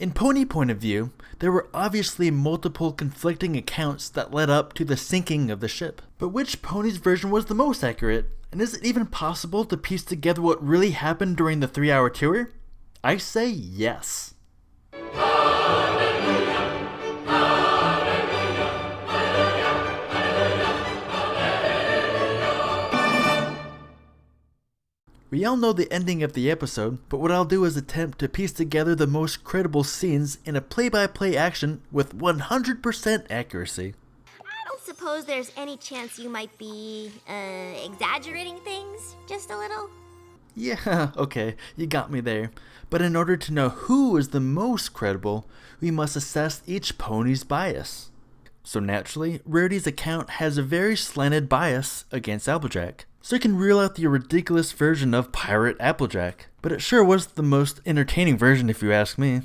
In Pony point of view, there were obviously multiple conflicting accounts that led up to the sinking of the ship. But which Pony's version was the most accurate? And is it even possible to piece together what really happened during the 3-hour tour? I say yes. We all know the ending of the episode, but what I'll do is attempt to piece together the most credible scenes in a play-by-play action with 100% accuracy. I don't suppose there's any chance you might be, exaggerating things just a little? Yeah, okay, you got me there. But in order to know who is the most credible, we must assess each pony's bias. So naturally, Rarity's account has a very slanted bias against Applejack. So you can reel out the ridiculous version of Pirate Applejack. But it sure was the most entertaining version if you ask me.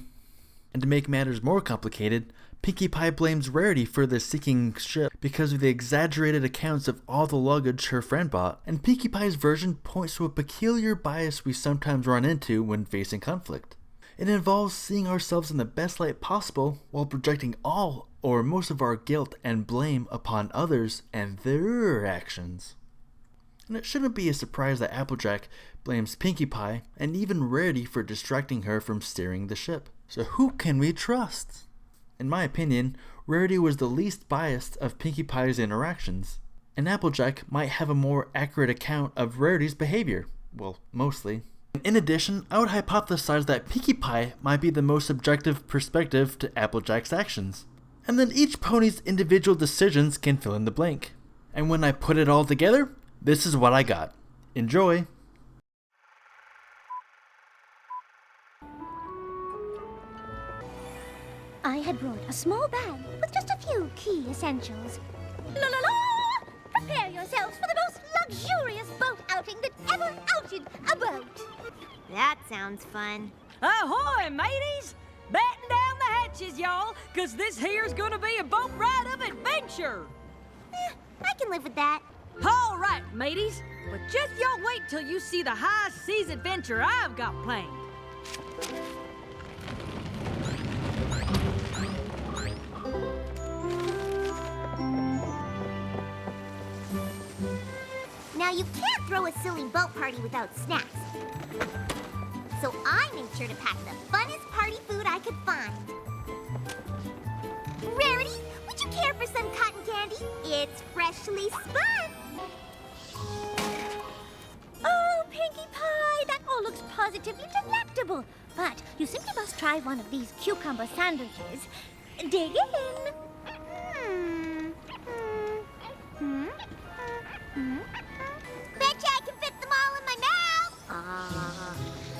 And to make matters more complicated, Pinkie Pie blames Rarity for the sinking ship because of the exaggerated accounts of all the luggage her friend bought. And Pinkie Pie's version points to a peculiar bias we sometimes run into when facing conflict. It involves seeing ourselves in the best light possible while projecting all or most of our guilt and blame upon others and their actions. And it shouldn't be a surprise that Applejack blames Pinkie Pie and even Rarity for distracting her from steering the ship. So who can we trust? In my opinion, Rarity was the least biased of Pinkie Pie's interactions, and Applejack might have a more accurate account of Rarity's behavior. Well, mostly. In addition, I would hypothesize that Pinkie Pie might be the most objective perspective to Applejack's actions. And then each pony's individual decisions can fill in the blank. And when I put it all together, this is what I got. Enjoy! I had brought a small bag with just a few key essentials. La la la! Prepare yourselves for the most luxurious boat outing that ever outed a boat. That sounds fun. Ahoy, mateys! Batten down the hatches, y'all, 'cause this here's gonna be a boat ride of adventure! I can live with that. All right, mateys, but just y'all wait till you see the high seas adventure I've got planned. Now, you can't throw a silly boat party without snacks. So I made sure to pack the funnest party food I could find. Rarity, would you care for some cotton candy? It's freshly spun. Oh, Pinkie Pie, that all looks positively delectable. But you simply must try one of these cucumber sandwiches. Dig in. Betcha I can fit them all in my mouth.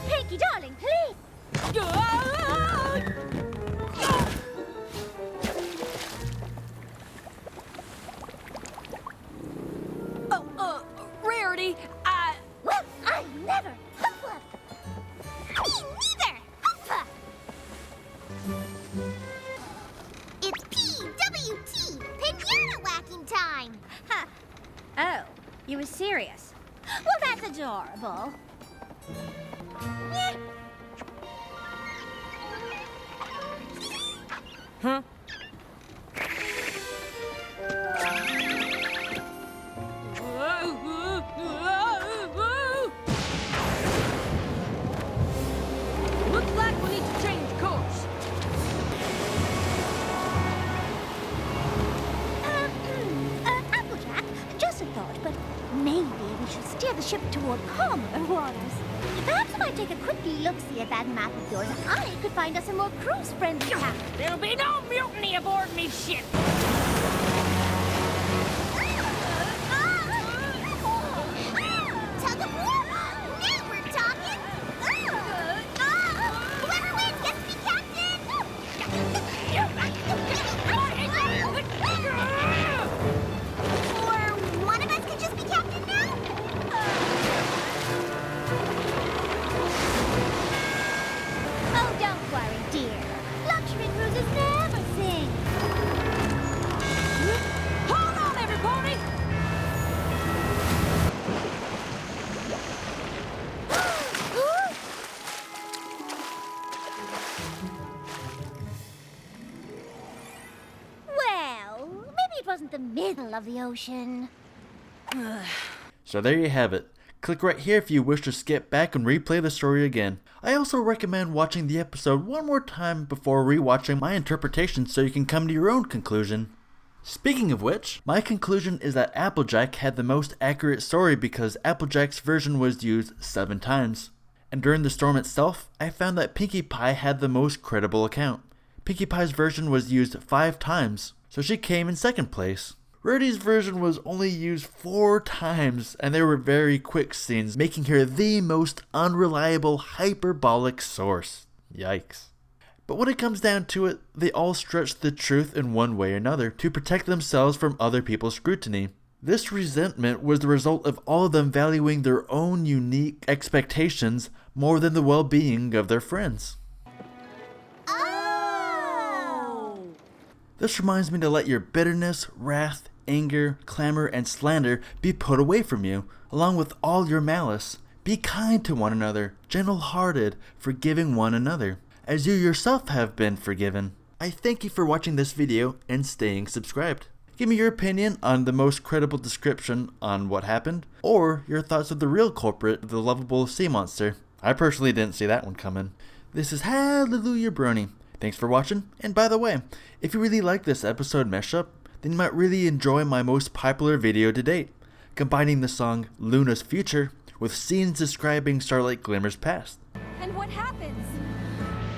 Pinkie, darling, please. Rarity, Well, I never. Hufflepuff. Me neither. Humph. It's PWT, pinata whacking time. Huh. Oh, you were serious? Well, that's adorable. huh? Looks like we need to change course. Applejack, just a thought, but maybe we should steer the ship toward calmer waters. Perhaps if I take a quick look-see at that map of yours, I could find us a more cruise-friendly path. There'll be no mutiny aboard me ship. Tug of war? Now we're talking. Whoever wins gets to be captain. Or one of us could just be captain now. Oh, don't worry, dear. Luxury cruises never sink. isn't the middle of the ocean. So there you have it. Click right here if you wish to skip back and replay the story again. I also recommend watching the episode one more time before rewatching my interpretation so you can come to your own conclusion. Speaking of which, my conclusion is that Applejack had the most accurate story because Applejack's version was used 7 times. And during the storm itself, I found that Pinkie Pie had the most credible account. Pinkie Pie's version was used 5 times, so she came in second place. Rarity's version was only used 4 times, and there were very quick scenes, making her the most unreliable hyperbolic source. Yikes. But when it comes down to it, they all stretch the truth in one way or another to protect themselves from other people's scrutiny. This resentment was the result of all of them valuing their own unique expectations more than the well-being of their friends. Oh! This reminds me to let your bitterness, wrath, anger, clamor, and slander be put away from you, along with all your malice. Be kind to one another, gentle-hearted, forgiving one another, as you yourself have been forgiven. I thank you for watching this video and staying subscribed. Give me your opinion on the most credible description on what happened, or your thoughts of the real culprit, the lovable sea monster. I personally didn't see that one coming. This is Hallelujah Brony. Thanks for watching, and by the way, if you really like this episode mashup, then you might really enjoy my most popular video to date, combining the song Luna's Future with scenes describing Starlight Glimmer's past. And what happens?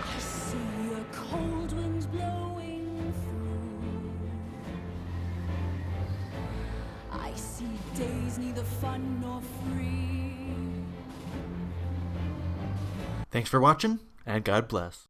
I see a cold wind blowing through. I see days neither fun nor free. Thanks for watching, and God bless.